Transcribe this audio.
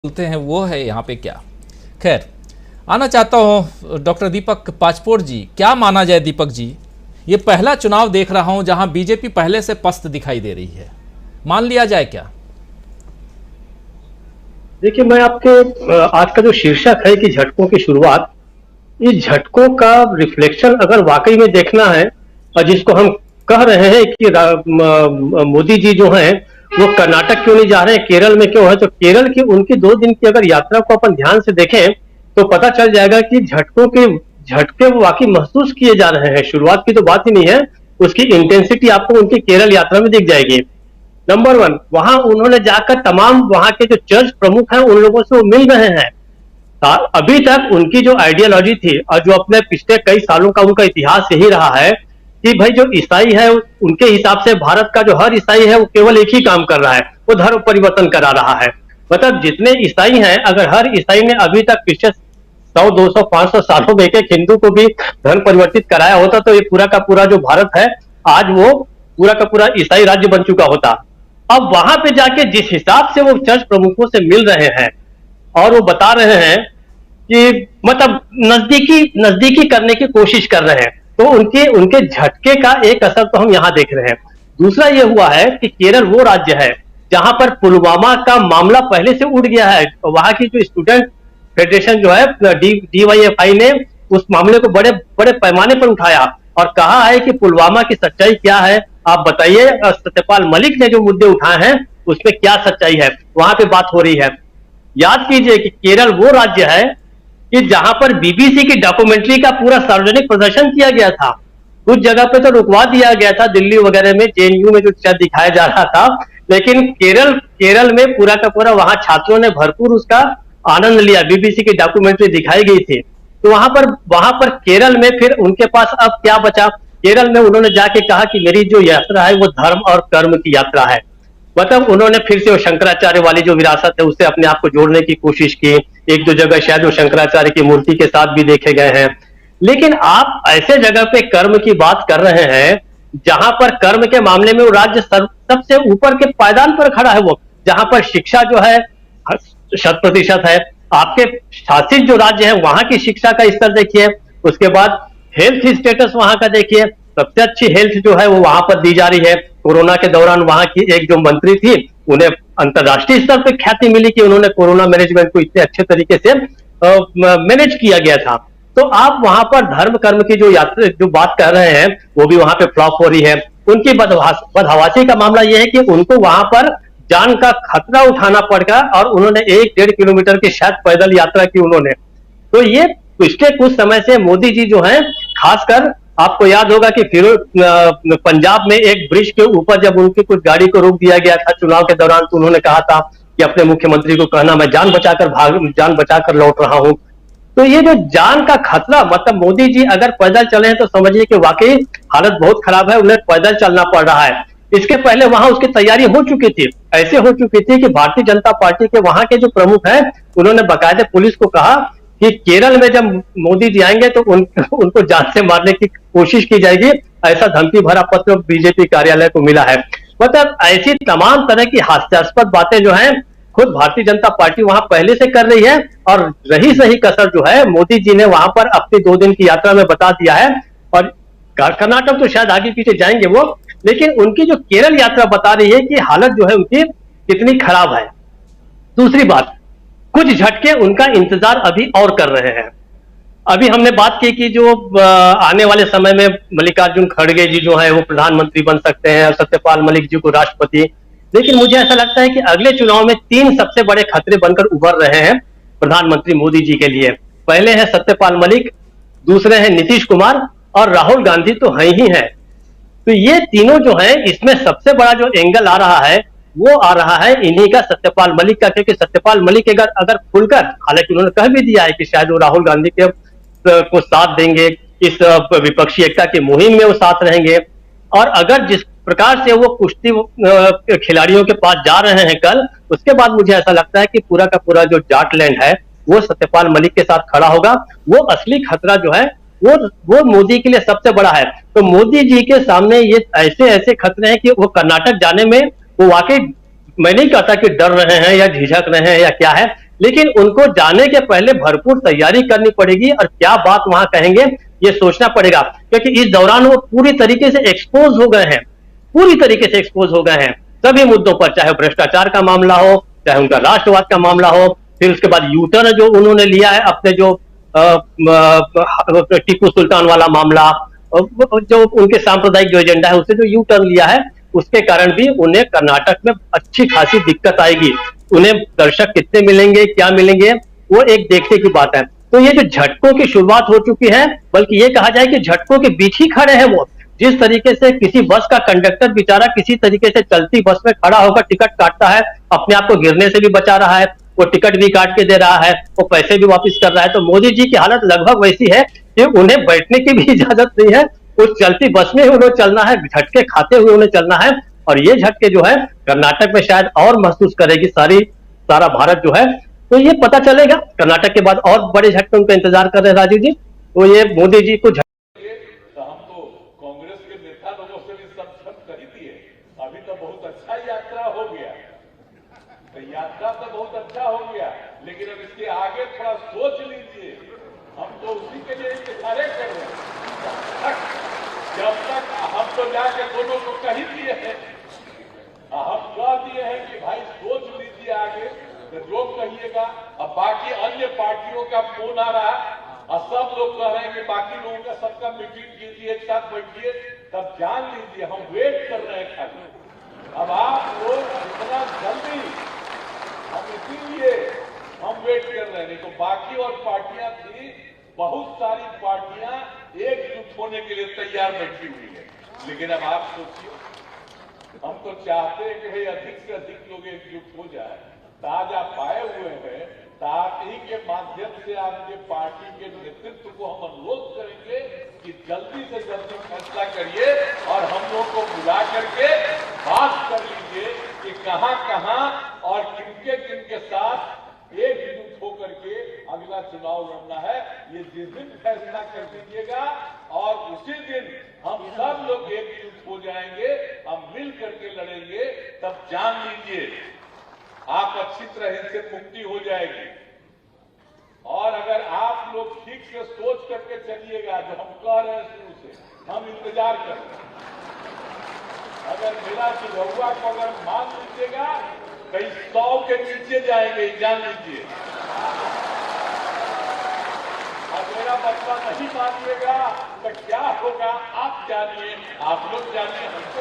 बोलते हैं वो है यहाँ पे क्या। खैर, आना चाहता हूँ डॉक्टर दीपक पाचपोर जी। क्या माना जाए दीपक जी, ये पहला चुनाव देख रहा हूँ जहाँ बीजेपी पहले से पस्त दिखाई दे रही है, मान लिया जाए क्या? देखिए, मैं आपके आज का जो शीर्षक है कि झटकों की शुरुआत, इस झटकों का रिफ्लेक्शन अगर वाकई में देखना है और जिसको हम कह रहे हैं कि मोदी जी जो हैं वो कर्नाटक क्यों नहीं जा रहे हैं, केरल में क्यों है, तो केरल की उनकी 2 दिन की अगर यात्रा को अपन ध्यान से देखें तो पता चल जाएगा कि झटके वो वाकई महसूस किए जा रहे हैं। शुरुआत की तो बात ही नहीं है, उसकी इंटेंसिटी आपको उनकी केरल यात्रा में दिख जाएगी। नंबर 1, वहां उन्होंने जाकर तमाम वहां के जो चर्च प्रमुख हैं उन लोगों से वो मिल रहे हैं। अभी तक उनकी जो आइडियोलॉजी थी और जो अपने पिछले कई सालों का उनका इतिहास यही रहा है कि भाई जो ईसाई है उनके हिसाब से भारत का जो हर ईसाई है वो केवल एक ही काम कर रहा है, वो धर्म परिवर्तन करा रहा है। मतलब जितने ईसाई हैं, अगर हर ईसाई ने अभी तक पिछले 100, 200, 500 सालों में एक हिंदू को भी धर्म परिवर्तित कराया होता तो ये पूरा का पूरा जो भारत है आज वो पूरा का पूरा ईसाई राज्य बन चुका होता। अब वहां पे जाके जिस हिसाब से वो चर्च प्रमुखों से मिल रहे हैं और वो बता रहे हैं कि मतलब नजदीकी करने की कोशिश कर रहे हैं, तो उनके झटके का एक असर तो हम यहां देख रहे हैं। दूसरा ये हुआ है कि केरल वो राज्य है जहां पर पुलवामा का मामला पहले से उठ गया है। वहां की जो स्टूडेंट फेडरेशन जो है DYFI ने उस मामले को बड़े बड़े पैमाने पर उठाया और कहा है कि पुलवामा की सच्चाई क्या है, आप बताइए। सत्यपाल मलिक ने जो मुद्दे उठाए हैं उसमें क्या सच्चाई है, वहां पे बात हो रही है। याद कीजिए कि केरल वो राज्य है कि जहां पर BBC की डॉक्यूमेंट्री का पूरा सार्वजनिक प्रदर्शन किया गया था। कुछ जगह पे तो रुकवा दिया गया था, दिल्ली वगैरह में, JNU में जो शायद दिखाया जा रहा था, लेकिन केरल में पूरा का पूरा वहां छात्रों ने भरपूर उसका आनंद लिया। BBC की डॉक्यूमेंट्री दिखाई गई थी। तो वहां पर केरल में फिर उनके पास अब क्या बचा? केरल में उन्होंने जाके कहा कि मेरी जो यात्रा है वो धर्म और कर्म की यात्रा है। मतलब उन्होंने फिर से वो शंकराचार्य वाली जो विरासत है उससे अपने आप को जोड़ने की कोशिश की। एक दो जगह शायद वो शंकराचार्य की मूर्ति के साथ भी देखे गए हैं। लेकिन आप ऐसे जगह पे कर्म की बात कर रहे हैं जहां पर कर्म के मामले में वो राज्य सबसे ऊपर के पायदान पर खड़ा है, वो जहां पर शिक्षा जो है 100% है। आपके शासित जो राज्य है वहां की शिक्षा का स्तर देखिए, उसके बाद हेल्थ स्टेटस वहां का देखिए, सबसे अच्छी हेल्थ जो है वो वहां पर दी जा रही है। कोरोना के दौरान वहां की एक जो मंत्री थी उन्हें अंतर्राष्ट्रीय स्तर पर ख्याति मिली कि उन्होंने कोरोना मैनेजमेंट को इतने अच्छे तरीके से मैनेज किया गया था। तो आप वहां पर धर्म कर्म की जो बात कर रहे हैं वो भी वहां पे फ्लॉप हो रही है। उनकी बदहवासी का मामला यह है कि उनको वहां पर जान का खतरा उठाना पड़ेगा और उन्होंने 1-1.5 किलोमीटर की शायद पैदल यात्रा की उन्होंने। तो ये पिछले कुछ समय से मोदी जी जो है, खासकर आपको याद होगा कि फिर पंजाब में एक ब्रिज के ऊपर जब उनकी कुछ गाड़ी को रोक दिया गया था चुनाव के दौरान, तो उन्होंने कहा था कि अपने मुख्यमंत्री को कहना मैं जान बचाकर लौट रहा हूं। तो ये जो जान का खतरा, मतलब मोदी जी अगर पैदल चले हैं तो समझिए कि वाकई हालत बहुत खराब है, उन्हें पैदल चलना पड़ रहा है। इसके पहले वहां उसकी तैयारी हो चुकी थी, ऐसे हो चुकी थी कि भारतीय जनता पार्टी के वहां के जो प्रमुख हैं उन्होंने बाकायदे पुलिस को कहा कि केरल में जब मोदी जी आएंगे तो उनको जान से मारने की कोशिश की जाएगी। ऐसा धमकी भरा पत्र बीजेपी कार्यालय को मिला है। मतलब ऐसी तमाम तरह की हास्यास्पद बातें जो हैं खुद भारतीय जनता पार्टी वहां पहले से कर रही है और रही सही कसर जो है मोदी जी ने वहां पर अपनी 2 दिन की यात्रा में बता दिया है। और कर्नाटक तो शायद आगे पीछे जाएंगे वो, लेकिन उनकी जो केरल यात्रा बता रही है कि हालत जो है उनकी कितनी खराब है। दूसरी बात, कुछ झटके उनका इंतजार अभी और कर रहे हैं। अभी हमने बात की कि जो आने वाले समय में मल्लिकार्जुन खड़गे जी जो है वो प्रधानमंत्री बन सकते हैं और सत्यपाल मलिक जी को राष्ट्रपति। लेकिन मुझे ऐसा लगता है कि अगले चुनाव में 3 सबसे बड़े खतरे बनकर उभर रहे हैं प्रधानमंत्री मोदी जी के लिए। पहले है सत्यपाल मलिक, दूसरे हैं नीतीश कुमार और राहुल गांधी तो है ही है। तो ये तीनों जो है, इसमें सबसे बड़ा जो एंगल आ रहा है वो आ रहा है इन्हीं का, सत्यपाल मलिक का। क्योंकि सत्यपाल मलिक अगर खुलकर, हालांकि उन्होंने कह भी दिया है कि शायद वो राहुल गांधी के को साथ देंगे, इस विपक्षी एकता की मुहिम में वो साथ रहेंगे। और अगर जिस प्रकार से वो कुश्ती खिलाड़ियों के पास जा रहे हैं कल, उसके बाद मुझे ऐसा लगता है कि पूरा का पूरा जो जाटलैंड है वो सत्यपाल मलिक के साथ खड़ा होगा। वो असली खतरा जो है वो मोदी के लिए सबसे बड़ा है। तो मोदी जी के सामने ये ऐसे खतरे हैं कि वो कर्नाटक जाने में वो वाकई, मैं नहीं कहता कि डर रहे हैं या झिझक रहे हैं या क्या है, लेकिन उनको जाने के पहले भरपूर तैयारी करनी पड़ेगी और क्या बात वहां कहेंगे ये सोचना पड़ेगा, क्योंकि इस दौरान वो पूरी तरीके से एक्सपोज हो गए हैं, पूरी तरीके से एक्सपोज हो गए हैं सभी मुद्दों पर, चाहे भ्रष्टाचार का मामला हो, चाहे उनका राष्ट्रवाद का मामला हो, फिर उसके बाद यूटर्न जो उन्होंने लिया है अपने जो टीपू सुल्तान वाला मामला, जो उनके सांप्रदायिक जो एजेंडा है उससे जो यू टर्न लिया है, उसके कारण भी उन्हें कर्नाटक में अच्छी खासी दिक्कत आएगी। उन्हें दर्शक कितने मिलेंगे, क्या मिलेंगे, वो एक देखने की बात है। तो ये जो झटकों की शुरुआत हो चुकी है, बल्कि ये कहा जाए कि झटकों के बीच ही खड़े हैं वो। जिस तरीके से किसी बस का कंडक्टर बेचारा किसी तरीके से चलती बस में खड़ा होकर टिकट काटता है, अपने आप को गिरने से भी बचा रहा है, वो टिकट भी काट के दे रहा है, वो पैसे भी वापस कर रहा है, तो मोदी जी की हालत लगभग वैसी है कि उन्हें बैठने की भी इजाजत नहीं है, उस चलती बस में ही उन्हें चलना है, झटके खाते हुए उन्हें चलना है। और ये झटके जो है कर्नाटक में शायद और महसूस करेगी सारा भारत जो है। तो ये पता चलेगा, कर्नाटक के बाद और बड़े झटके उनका इंतजार कर रहे हैं राजीव जी। तो ये मोदी जी को तो हम तो कांग्रेस के नेता लोगों से भी सब कही दिए, अभी तो बहुत अच्छा यात्रा हो गया, तो यात्रा तो बहुत अच्छा हो गया, लेकिन अब इसके आगे थोड़ा सोच लीजिए। हम तो उसी के लिए इंतजार कर रहे हैं, जब तक हम तो जाके दोनों को कही दिए हैं, हम कह दिए हैं कि भाई सोच लीजिए आगे, तो जो कहिएगा। अब बाकी अन्य पार्टियों का फोन आ रहा है और सब लोग कह रहे हैं कि बाकी लोगों का सबका मीटिंग कीजिए, एक साथ बैठिए, तब जान लीजिए हम वेट कर रहे हैं खाली। अब आप लोग इतना जल्दी, हम इसीलिए हम वेट कर रहे हैं, नहीं तो बाकी और पार्टियां थी, बहुत सारी पार्टियां एकजुट होने के लिए तैयार बैठी हुई है। लेकिन अब आप सोचिए, हम तो चाहते हैं कि भाई अधिक से अधिक लोग एकजुट हो जाए, ताजा पाए हुए हैं, आप ही के माध्यम से आपके पार्टी के नेतृत्व को हम अनुरोध करेंगे कि जल्दी से जल्दी फैसला करिए और हम लोग को बुला करके बात कर लीजिए कि कहां कहां और किनके किनके साथ एकजुट होकर के अगला चुनाव लड़ना है। ये जिस दिन फैसला कर दीजिएगा और उसी दिन हम सब लोग एकजुट हो जाएंगे, हम मिल करके लड़ेंगे, तब जान लीजिए आप अच्छी तरह इनसे मुक्ति हो जाएगी। और अगर आप लोग ठीक से सोच करके चलिएगा, जो हम कह रहे हैं शुरू से, हम इंतजार कर रहे हैं, अगर मेरा सुझाव को अगर मान लीजिएगा, कहीं 100 के नीचे जाएंगे, जान लीजिए। अब मेरा मसला नहीं मानिएगा तो क्या होगा आप जानिए, आप लोग जानिए, हमको